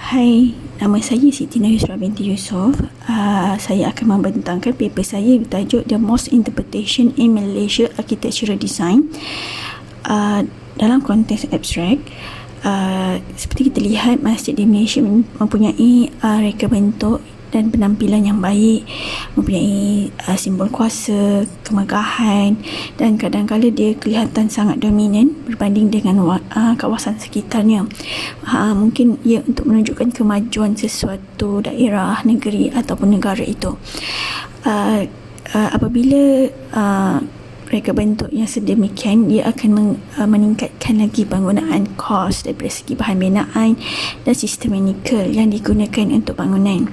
Hai, nama saya Siti Yusra binti Yusof. Saya akan membentangkan paper saya bertajuk The Mosque Interpretation in Malaysia Architectural Design. Dalam konteks abstrak, seperti kita lihat, masjid di Malaysia mempunyai reka bentuk dan penampilan yang baik, mempunyai simbol kuasa, kemegahan, dan kadang-kadang dia kelihatan sangat dominan berbanding dengan kawasan sekitarnya. Mungkin ia untuk menunjukkan kemajuan sesuatu daerah, negeri ataupun negara itu. Apabila reka bentuk yang sedemikian, dia akan meningkatkan lagi penggunaan kos daripada segi bahan binaan dan sistematikal yang digunakan untuk bangunan.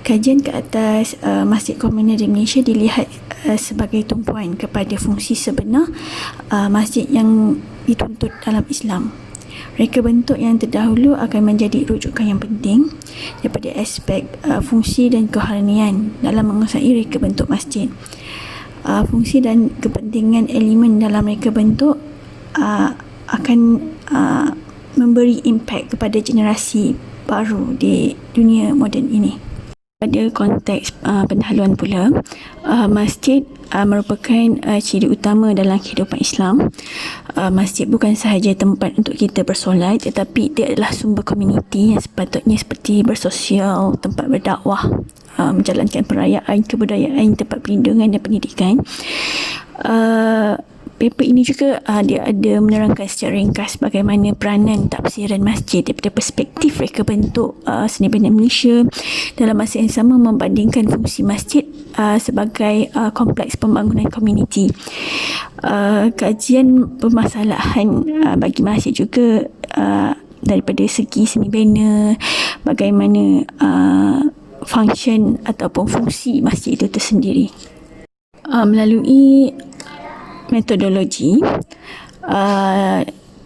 Kajian ke atas masjid komunal di Malaysia dilihat sebagai tumpuan kepada fungsi sebenar masjid yang dituntut dalam Islam. Reka bentuk yang terdahulu akan menjadi rujukan yang penting daripada aspek fungsi dan keharmonian dalam menguasai reka bentuk masjid. Fungsi dan kepentingan elemen dalam reka bentuk akan memberi impak kepada generasi baru di dunia moden ini. Pada konteks pendahuluan pula, masjid merupakan ciri utama dalam kehidupan Islam. Masjid bukan sahaja tempat untuk kita bersolat, tetapi dia adalah sumber komuniti yang sepatutnya seperti bersosial, tempat berdakwah, menjalankan perayaan, kebudayaan, tempat perlindungan dan pendidikan. Paper ini juga dia ada menerangkan secara ringkas bagaimana peranan tafsiran masjid daripada perspektif reka bentuk seni bina Malaysia dalam masa yang sama membandingkan fungsi masjid sebagai kompleks pembangunan komuniti. Kajian permasalahan bagi masjid juga daripada segi seni bina, bagaimana function ataupun fungsi masjid itu tersendiri. Melalui metodologi,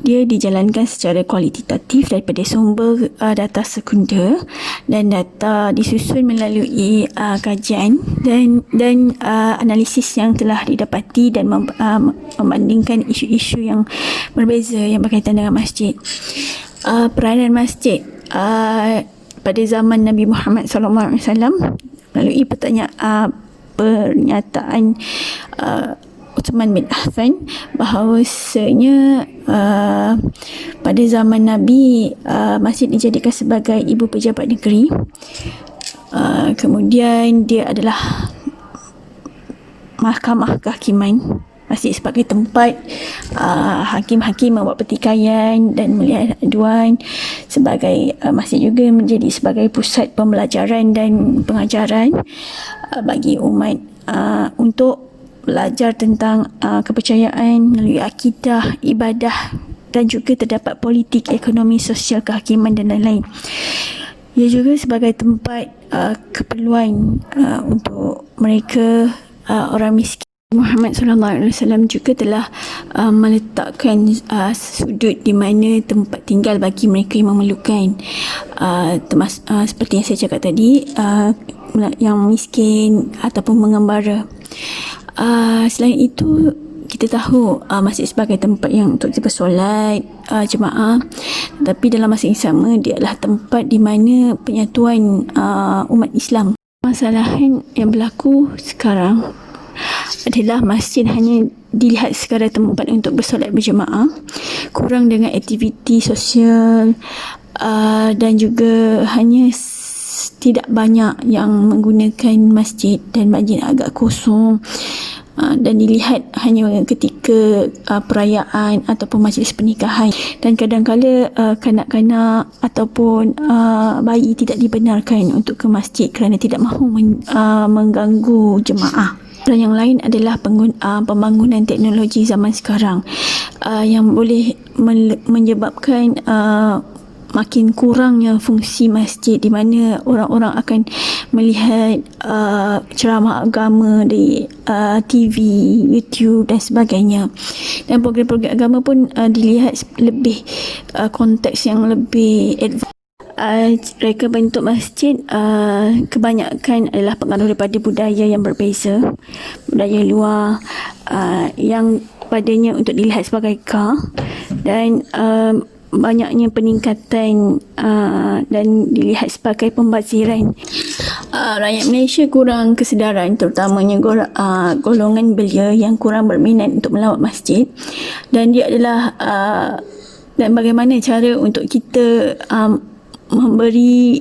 dia dijalankan secara kualitatif daripada sumber data sekunder dan data disusun melalui kajian dan analisis yang telah didapati dan membandingkan isu-isu yang berbeza yang berkaitan dengan masjid. Peranan masjid pada zaman Nabi Muhammad SAW melalui pernyataan Uthman bin Affan bahawasanya pada zaman Nabi masjid dijadikan sebagai ibu pejabat negeri. Kemudian dia adalah mahkamah kehakiman. Masjid sebagai tempat hakim-hakim membuat pertikaian dan melihat aduan. Sebagai masjid juga menjadi sebagai pusat pembelajaran dan pengajaran bagi umat untuk belajar tentang kepercayaan melalui akidah, ibadah dan juga terdapat politik, ekonomi, sosial, kehakiman dan lain-lain. Ia juga sebagai tempat keperluan untuk mereka orang miskin. Muhammad SAW juga telah meletakkan sudut di mana tempat tinggal bagi mereka yang memerlukan, seperti yang saya cakap tadi, yang miskin ataupun mengembara. Selain itu, kita tahu masjid sebagai tempat yang untuk kita bersolat jemaah, tapi dalam masa yang sama dia adalah tempat di mana penyatuan umat Islam. Masalah yang berlaku sekarang adalah masjid hanya dilihat sekadar tempat untuk bersolat berjemaah, kurang dengan aktiviti sosial, dan juga hanya tidak banyak yang menggunakan masjid dan masjid agak kosong, dan dilihat hanya ketika perayaan ataupun majlis pernikahan, dan kadang-kala kanak-kanak ataupun bayi tidak dibenarkan untuk ke masjid kerana tidak mahu mengganggu jemaah. Dan yang lain adalah pembangunan teknologi zaman sekarang yang boleh menyebabkan makin kurangnya fungsi masjid, di mana orang-orang akan melihat ceramah agama di TV, YouTube dan sebagainya. Dan program-program agama pun dilihat lebih konteks yang lebih advance. Reka bentuk masjid kebanyakan adalah pengaruh daripada budaya yang berbeza, budaya luar yang padanya untuk dilihat sebagai dan banyaknya peningkatan dan dilihat sebagai pembaziran. Rakyat Malaysia kurang kesedaran, terutamanya golongan belia yang kurang berminat untuk melawat masjid, dan dia adalah dan bagaimana cara untuk kita memberi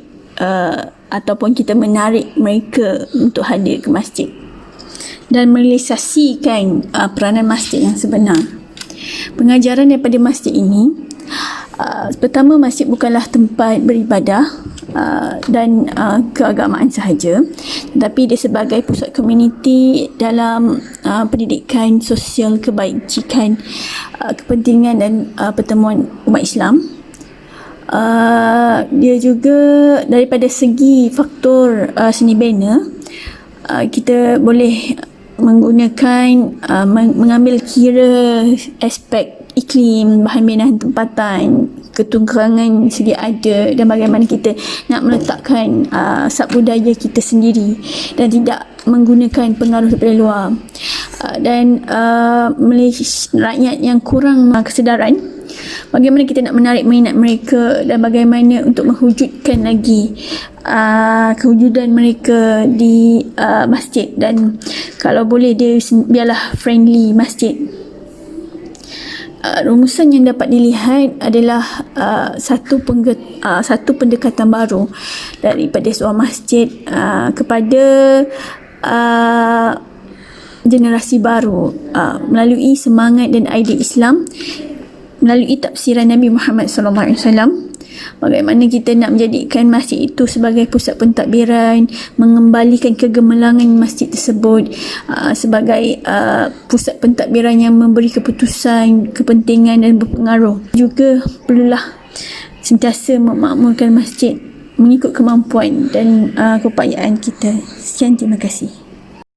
ataupun kita menarik mereka untuk hadir ke masjid dan merealisasikan peranan masjid yang sebenar. Pengajaran daripada masjid ini, pertama, masjid bukanlah tempat beribadah dan keagamaan sahaja, tetapi dia sebagai pusat komuniti dalam pendidikan sosial, kebajikan, kepentingan dan pertemuan umat Islam. Dia juga daripada segi faktor seni bina, kita boleh menggunakan mengambil kira aspek iklim, bahan binaan tempatan, ketunggangan sedia ada, dan bagaimana kita nak meletakkan subbudaya kita sendiri dan tidak menggunakan pengaruh daripada luar. Dan rakyat yang kurang kesedaran, bagaimana kita nak menarik minat mereka dan bagaimana untuk mewujudkan lagi kewujudan mereka di masjid, dan kalau boleh dia biarlah friendly masjid. Rumusan yang dapat dilihat adalah satu pendekatan baru daripada sebuah masjid kepada generasi baru melalui semangat dan idea Islam, melalui tafsiran Nabi Muhammad SAW. Bagaimana kita nak menjadikan masjid itu sebagai pusat pentadbiran, mengembalikan kegemerlangan masjid tersebut sebagai pusat pentadbiran yang memberi keputusan, kepentingan dan berpengaruh. Juga perlulah sentiasa memakmurkan masjid mengikut kemampuan dan keupayaan kita. Sekian, terima kasih.